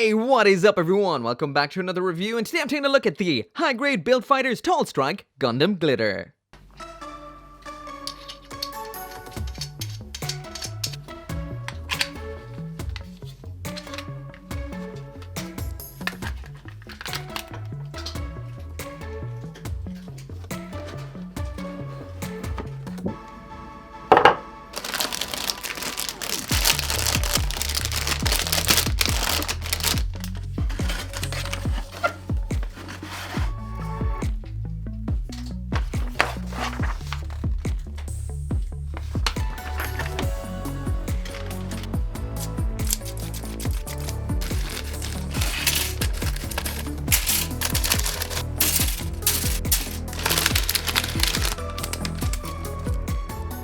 Hey, what is up everyone? Welcome back to another review, and today I'm taking a look at the high-grade Build Fighters Tall Strike Gundam Glitter.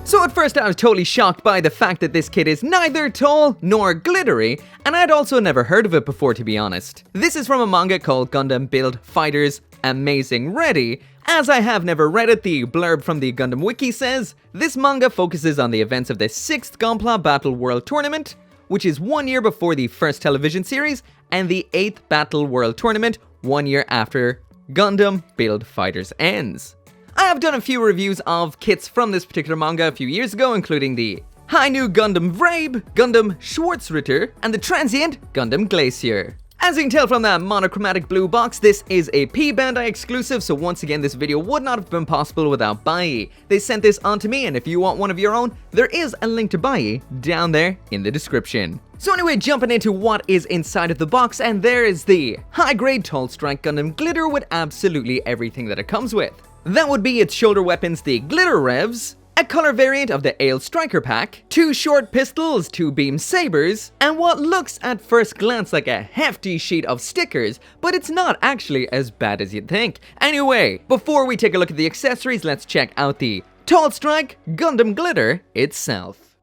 So at first I was totally shocked by the fact that this kit is neither tall nor glittery, and I'd also never heard of it before, to be honest. This is from a manga called Gundam Build Fighters Amazing Ready. As I have never read it, the blurb from the Gundam Wiki says, this manga focuses on the events of the 6th Gunpla Battle World Tournament, which is 1 year before the first television series, and the 8th Battle World Tournament 1 year after Gundam Build Fighters ends. I have done a few reviews of kits from this particular manga a few years ago, including the High New Gundam Vrabe, Gundam Schwarzritter, and the Transient Gundam Glacier. As you can tell from that monochromatic blue box, this is a P-Bandai exclusive, so once again this video would not have been possible without BUYEE. They sent this on to me, and if you want one of your own, there is a link to BUYEE down there in the description. So anyway, jumping into what is inside of the box, and there is the high-grade Tall Strike Gundam Glitter with absolutely everything that it comes with. That would be its shoulder weapons, the Glitter Revs, a color variant of the Ale Striker Pack, 2 short pistols, 2 beam sabers, and what looks at first glance like a hefty sheet of stickers, but it's not actually as bad as you'd think. Anyway, before we take a look at the accessories, let's check out the Tall Strike Gundam Glitter itself.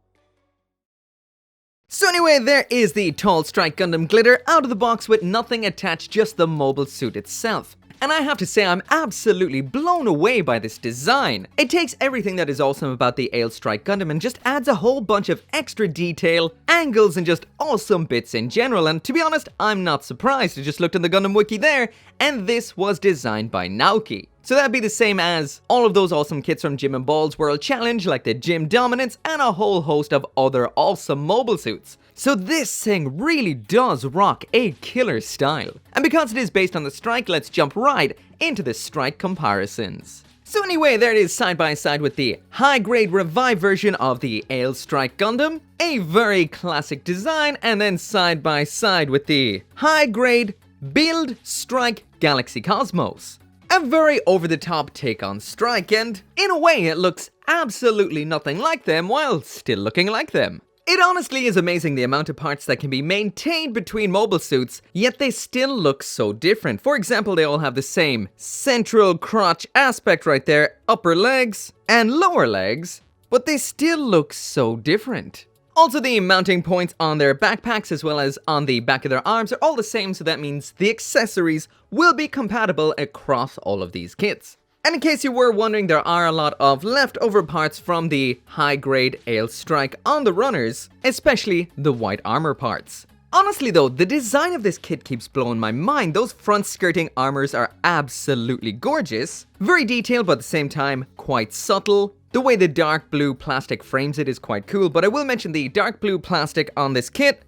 So anyway, there is the Tall Strike Gundam Glitter out of the box with nothing attached, just the mobile suit itself. And I have to say, I'm absolutely blown away by this design. It takes everything that is awesome about the Ale Strike Gundam and just adds a whole bunch of extra detail, angles, and just awesome bits in general. And to be honest, I'm not surprised. I just looked in the Gundam Wiki there, and this was designed by Naoki. So that'd be the same as all of those awesome kits from Jim and Ball's World Challenge, like the Jim Dominance, and a whole host of other awesome mobile suits. So this thing really does rock a killer style. And because it is based on the Strike, let's jump right into the Strike comparisons. So anyway, there it is side by side with the high-grade revived version of the Ale Strike Gundam, a very classic design, and then side by side with the high-grade Build Strike Galaxy Cosmos. A very over-the-top take on Strike, and in a way it looks absolutely nothing like them while still looking like them. It honestly is amazing the amount of parts that can be maintained between mobile suits, yet they still look so different. For example, they all have the same central crotch aspect right there, upper legs and lower legs, but they still look so different. Also, the mounting points on their backpacks as well as on the back of their arms are all the same, so that means the accessories will be compatible across all of these kits. And in case you were wondering, there are a lot of leftover parts from the high-grade Ale Strike on the runners, especially the white armor parts. Honestly though, the design of this kit keeps blowing my mind. Those front skirting armors are absolutely gorgeous, very detailed but at the same time quite subtle. The way the dark blue plastic frames it is quite cool, but I will mention the dark blue plastic on this kit,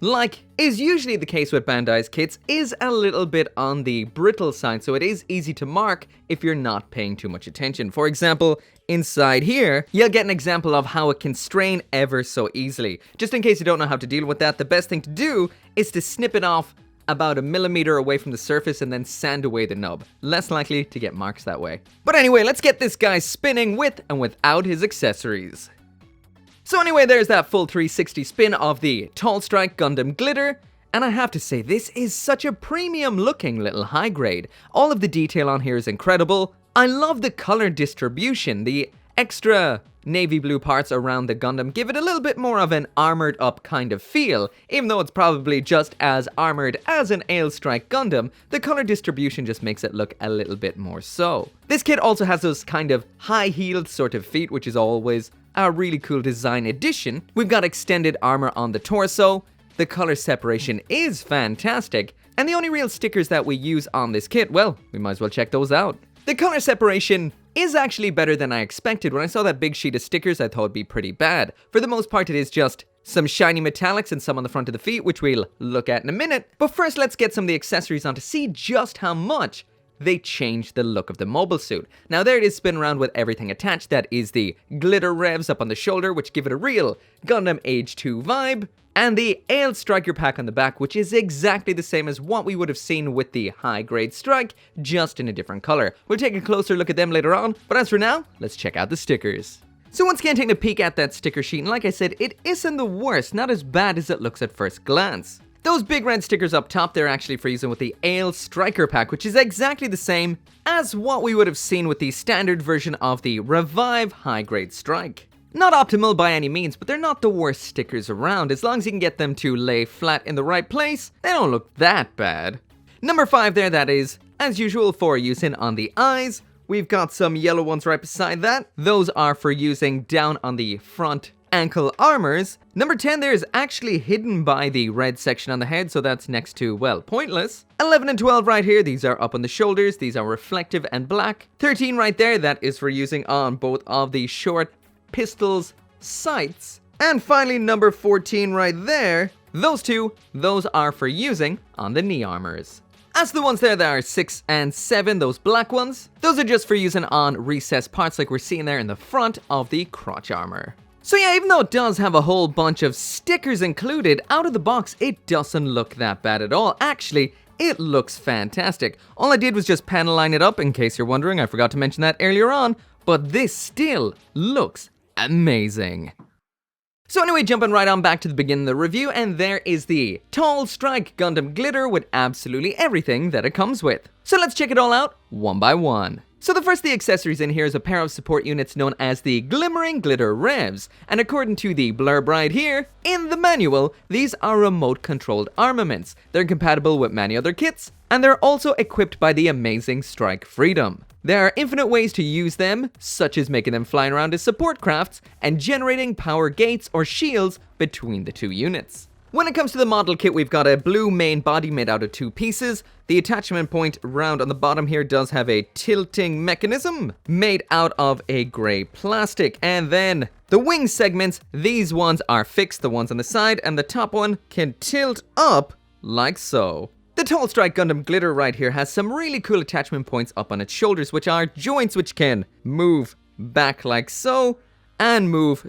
like is usually the case with Bandai's kits, is a little bit on the brittle side, so it is easy to mark if you're not paying too much attention. For example, inside here, you'll get an example of how it can strain ever so easily. Just in case you don't know how to deal with that, the best thing to do is to snip it off about a millimeter away from the surface and then sand away the nub. Less likely to get marks that way. But anyway, let's get this guy spinning with and without his accessories. So anyway, there's that full 360 spin of the Tall Strike Gundam Glitter, and I have to say, this is such a premium looking little high grade. All of the detail on here is incredible. I love the color distribution. The extra navy blue parts around the Gundam give it a little bit more of an armored up kind of feel. Even though it's probably just as armored as an Ale Strike Gundam, the color distribution just makes it look a little bit more so. This kit also has those kind of high-heeled sort of feet, which is always a really cool design addition. We've got extended armor on the torso, the color separation is fantastic, and the only real stickers that we use on this kit, well, we might as well check those out. The color separation is actually better than I expected. When I saw that big sheet of stickers, I thought it'd be pretty bad. For the most part, it is just some shiny metallics and some on the front of the feet, which we'll look at in a minute. But first, let's get some of the accessories on to see just how much they changed the look of the mobile suit. Now there it is spin around with everything attached. That is the glitter revs up on the shoulder, which give it a real Gundam Age 2 vibe. And the Ale Striker pack on the back, which is exactly the same as what we would have seen with the high grade strike, just in a different color. We'll take a closer look at them later on, but as for now, let's check out the stickers. So once again, taking a peek at that sticker sheet, and like I said, it isn't the worst, not as bad as it looks at first glance. Those big red stickers up top, they're actually for using with the Ale Striker pack, which is exactly the same as what we would have seen with the standard version of the Revive high grade strike. Not optimal by any means, but they're not the worst stickers around. As long as you can get them to lay flat in the right place, they don't look that bad. Number 5 there, that is, as usual, for using on the eyes. We've got some yellow ones right beside that. Those are for using down on the front ankle armors. Number 10 there is actually hidden by the red section on the head, so that's next to, well, pointless. 11 and 12 right here, these are up on the shoulders. These are reflective and black. 13 right there, that is for using on both of the short pistols sights. And finally, number 14 right there, those two, those are for using on the knee armors. As the ones there that are 6 and 7, those black ones, those are just for using on recessed parts like we're seeing there in the front of the crotch armor. So yeah, even though it does have a whole bunch of stickers included, out of the box, it doesn't look that bad at all. Actually, it looks fantastic. All I did was just panel line it up, in case you're wondering. I forgot to mention that earlier on, but this still looks amazing. So anyway, jumping right on back to the beginning of the review, and there is the Tall Strike Gundam Glitter with absolutely everything that it comes with. So let's check it all out, one by one. So the first of the accessories in here is a pair of support units known as the Glimmering Glitter Revs, and according to the blurb right here, in the manual, these are remote-controlled armaments. They're compatible with many other kits, and they're also equipped by the amazing Strike Freedom. There are infinite ways to use them, such as making them flying around as support crafts, and generating power gates or shields between the two units. When it comes to the model kit, we've got a blue main body made out of 2 pieces. The attachment point round on the bottom here does have a tilting mechanism made out of a grey plastic. And then the wing segments, these ones are fixed, the ones on the side, and the top one can tilt up like so. The Tall Strike Gundam Glitter right here has some really cool attachment points up on its shoulders, which are joints which can move back like so, and move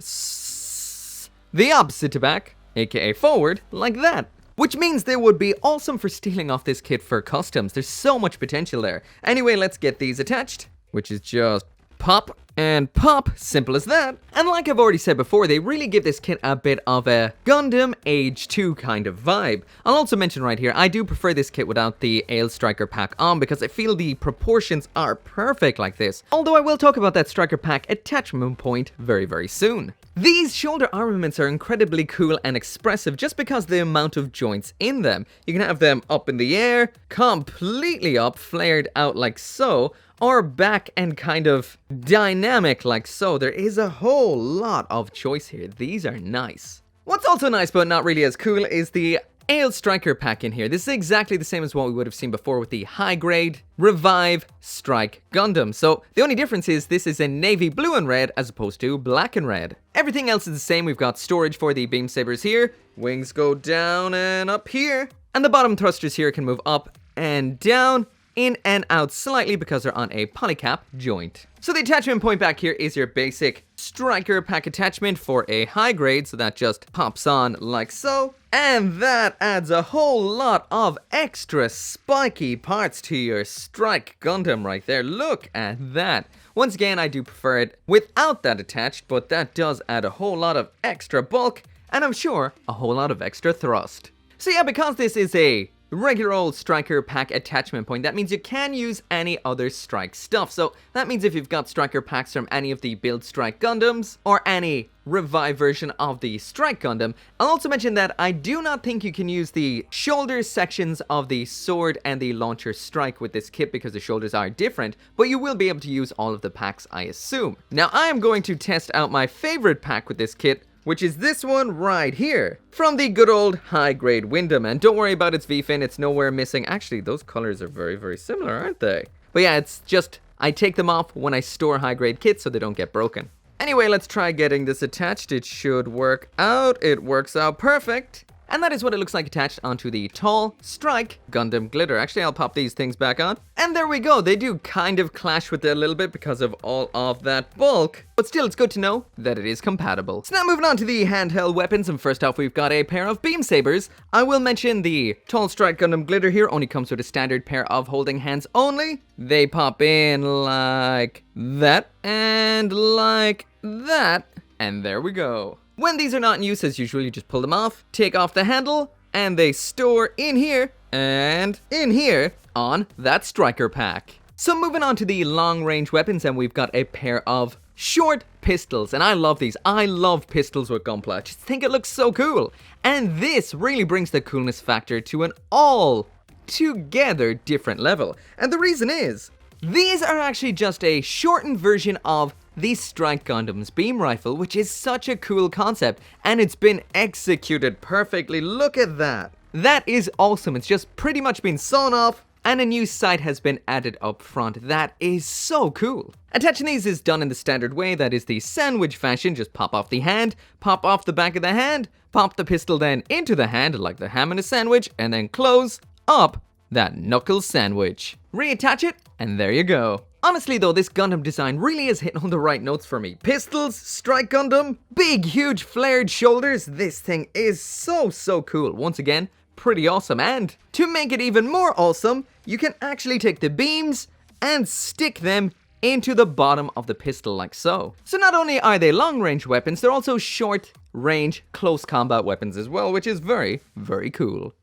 the opposite to back, aka forward, like that. Which means they would be awesome for stealing off this kit for customs. There's so much potential there. Anyway, let's get these attached, which is just pop and pop, simple as that. And like I've already said before, they really give this kit a bit of a Gundam Age 2 kind of vibe. I'll also mention right here, I do prefer this kit without the Ale Striker pack on because I feel the proportions are perfect like this. Although I will talk about that Striker pack attachment point very, very soon. These shoulder armaments are incredibly cool and expressive just because of the amount of joints in them. You can have them up in the air, completely up, flared out like so, or back and kind of dynamic like so. There is a whole lot of choice here. These are nice. What's also nice but not really as cool is the Ale Striker pack in here. This is exactly the same as what we would have seen before with the high grade Revive Strike Gundam. So the only difference is this is in navy blue and red as opposed to black and red. Everything else is the same. We've got storage for the beam sabers here. Wings go down and up here. And the bottom thrusters here can move up and down, in and out slightly because they're on a polycap joint. So the attachment point back here is your basic Striker pack attachment for a high grade, so that just pops on like so. And that adds a whole lot of extra spiky parts to your Strike Gundam right there. Look at that. Once again, I do prefer it without that attached, but that does add a whole lot of extra bulk, and I'm sure a whole lot of extra thrust. So yeah, because this is a regular old Striker pack attachment point, that means you can use any other Strike stuff. So that means if you've got Striker packs from any of the Build Strike Gundams, or any Revive version of the Strike Gundam. I'll also mention that I do not think you can use the shoulder sections of the sword and the launcher strike with this kit because the shoulders are different, but you will be able to use all of the packs, I assume. Now I am going to test out my favorite pack with this kit, which is this one right here, from the good old high-grade Gundam. And don't worry about its V-fin, it's nowhere missing. Actually, those colors are very, very similar, aren't they? But yeah, it's just, I take them off when I store high-grade kits so they don't get broken. Anyway, let's try getting this attached. It should work out. It works out perfect. And that is what it looks like attached onto the Tall Strike Gundam Glitter. Actually, I'll pop these things back on. And there we go. They do kind of clash with it a little bit because of all of that bulk. But still, it's good to know that it is compatible. So now moving on to the handheld weapons. And first off, we've got a pair of beam sabers. I will mention the Tall Strike Gundam Glitter here only comes with a standard pair of holding hands only. They pop in like that and like that. And there we go. When these are not in use, as usual, you just pull them off, take off the handle, and they store in here and in here on that striker pack. So moving on to the long-range weapons, and we've got a pair of short pistols, and I love these. I love pistols with gunpla. I just think it looks so cool. And this really brings the coolness factor to an all-together different level. And the reason is, these are actually just a shortened version of the Strike Gundam's beam rifle, which is such a cool concept, and it's been executed perfectly. Look at that. That is awesome. It's just pretty much been sawn off, and a new sight has been added up front. That is so cool. Attaching these is done in the standard way, that is the sandwich fashion. Just pop off the hand, pop off the back of the hand, pop the pistol then into the hand like the ham in a sandwich, and then close up that knuckle sandwich. Reattach it, and there you go. Honestly though, this Gundam design really is hitting on the right notes for me. Pistols, Strike Gundam, big huge flared shoulders. This thing is so cool. Once again, pretty awesome. And to make it even more awesome, you can actually take the beams and stick them into the bottom of the pistol like so. So not only are they long range weapons, they're also short range close combat weapons as well, which is very, very cool.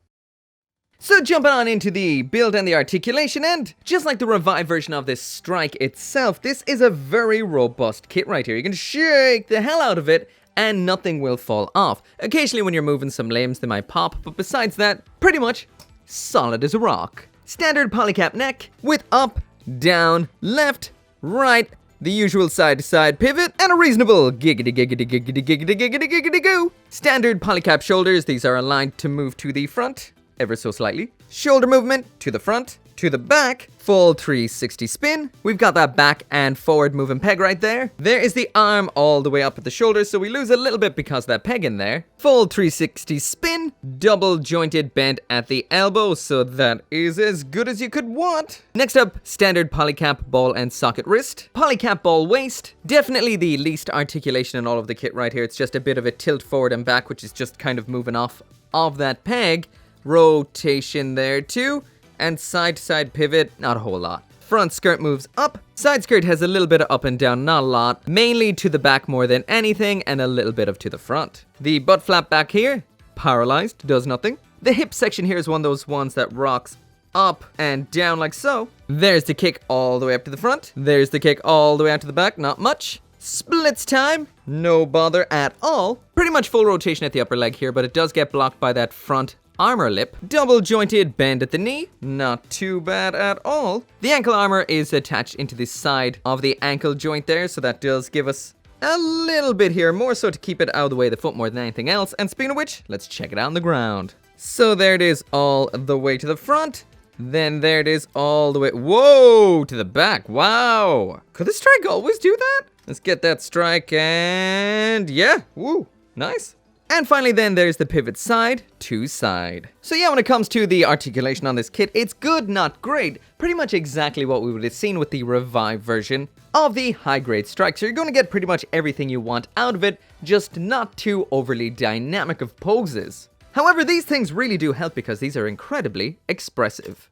So jumping on into the build and the articulation, and just like the revived version of this Strike itself, this is a very robust kit right here. You can shake the hell out of it and nothing will fall off. Occasionally when you're moving some limbs they might pop, but besides that, pretty much solid as a rock. Standard polycap neck with up, down, left, right, the usual side-to-side pivot, and a reasonable giggity-giggity-giggity-giggity-giggity-giggity-goo. Standard polycap shoulders, these are aligned to move to the front, ever so slightly. Shoulder movement to the front, to the back, full 360 spin. We've got that back and forward moving peg right there. There is the arm all the way up at the shoulder, so we lose a little bit because of that peg in there. Full 360 spin, double jointed bend at the elbow, so that is as good as you could want. Next up, standard polycap ball and socket wrist. Polycap ball waist, definitely the least articulation in all of the kit right here. It's just a bit of a tilt forward and back, which is just kind of moving off of that peg. Rotation there too, and side-to-side pivot, not a whole lot. Front skirt moves up, side skirt has a little bit of up and down, not a lot, mainly to the back more than anything, and a little bit of to the front. The butt flap back here, paralyzed, does nothing. The hip section here is one of those ones that rocks up and down like so. There's the kick all the way up to the front, there's the kick all the way out to the back, not much. Splits time, no bother at all. Pretty much full rotation at the upper leg here, but it does get blocked by that front armor lip. Double jointed bend at the knee, not too bad at all. The ankle armor is attached into the side of the ankle joint there, so that does give us a little bit here, more so to keep it out of the way of the foot more than anything else. And speaking of which, let's check it out on the ground. So there it is all the way to the front, then there it is all the way, whoa, to the back. Wow, could the Strike always do that? Let's get that Strike, and yeah, woo, nice. And finally then there's the pivot side to side. So yeah, when it comes to the articulation on this kit, it's good, not great. Pretty much exactly what we would have seen with the revived version of the high-grade Strike. So you're going to get pretty much everything you want out of it, just not too overly dynamic of poses. However, these things really do help because these are incredibly expressive.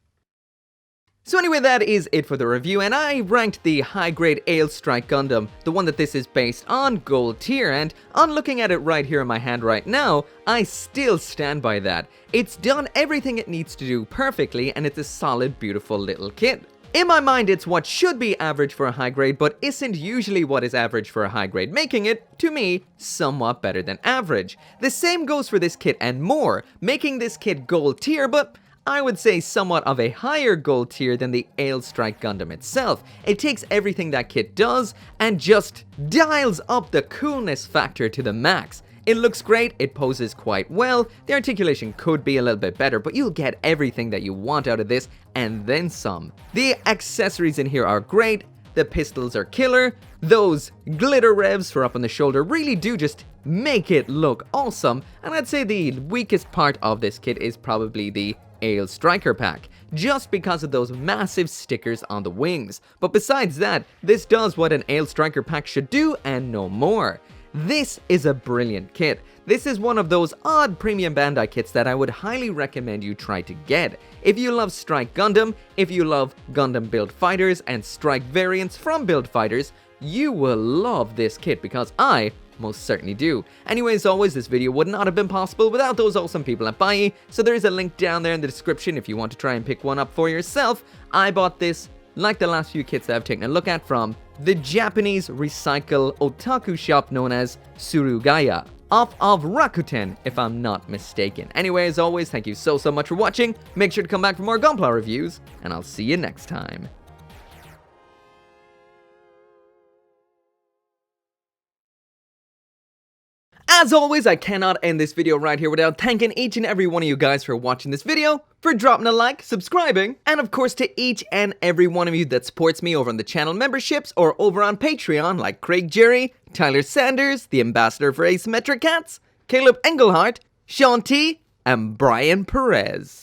So anyway, that is it for the review, and I ranked the high-grade Ale Strike Gundam, the one that this is based on, gold tier, and on looking at it right here in my hand right now, I still stand by that. It's done everything it needs to do perfectly, and it's a solid, beautiful little kit. In my mind, it's what should be average for a high grade, but isn't usually what is average for a high grade, making it, to me, somewhat better than average. The same goes for this kit and more, making this kit gold tier, but I would say somewhat of a higher gold tier than the Ale Strike Gundam itself. It takes everything that kit does and just dials up the coolness factor to the max. It looks great, it poses quite well, the articulation could be a little bit better, but you'll get everything that you want out of this, and then some. The accessories in here are great, the pistols are killer, those glitter revs for up on the shoulder really do just make it look awesome, and I'd say the weakest part of this kit is probably the Ale Striker pack, just because of those massive stickers on the wings. But besides that, this does what an Ale Striker pack should do and no more. This is a brilliant kit. This is one of those odd premium Bandai kits that I would highly recommend you try to get. If you love Strike Gundam, if you love Gundam build fighters and Strike variants from build fighters, you will love this kit because I most certainly do. Anyway, as always, this video would not have been possible without those awesome people at BUYEE, so there is a link down there in the description if you want to try and pick one up for yourself. I bought this, like the last few kits that I've taken a look at, from the Japanese recycle otaku shop known as Suruga-ya, off of Rakuten, if I'm not mistaken. Anyway, as always, thank you so much for watching. Make sure to come back for more gunpla reviews, and I'll see you next time. As always, I cannot end this video right here without thanking each and every one of you guys for watching this video, for dropping a like, subscribing, and of course to each and every one of you that supports me over on the channel memberships or over on Patreon, like Craig Jerry, Tyler Sanders, the ambassador for Asymmetric Cats, Caleb Engelhart, Sean T, and Brian Perez.